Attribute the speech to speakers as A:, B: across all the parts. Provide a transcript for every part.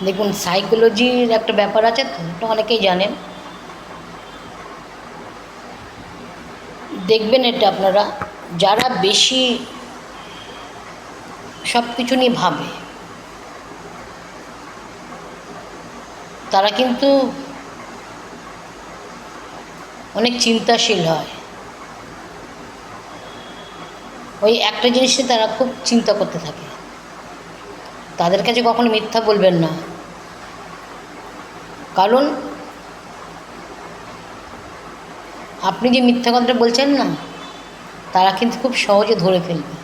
A: দেখুন, সাইকোলজির একটা ব্যাপার আছে তো, এটা অনেকেই জানেন। দেখবেন এটা আপনারা, যারা বেশি সব কিছু নিয়ে ভাবে তারা কিন্তু অনেক চিন্তাশীল হয়। ওই একটা জিনিসে তারা খুব চিন্তা করতে থাকে। তাদের কাছে কখনো মিথ্যা বলবেন না, কারণ আপনি যে মিথ্যা কথাটা বলছেন না, তারা কিন্তু খুব সহজে ধরে ফেলবে।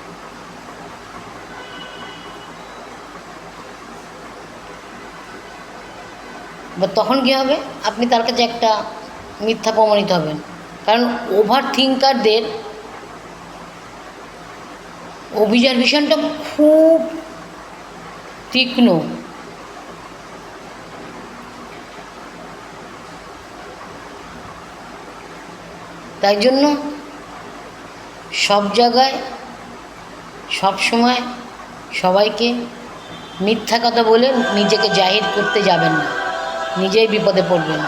A: বা তখন কী হবে, আপনি তার কাছে একটা মিথ্যা প্রমাণিত হবেন। কারণ ওভার থিঙ্কারদের অবজারভেশনটা খুব তীক্ষ্ণ। তাই জন্য সব জায়গায় সব সময় সবাইকে মিথ্যা কথা বলে নিজেকে জাহির করতে যাবেন না, নিজেই বিপদে পড়বেন।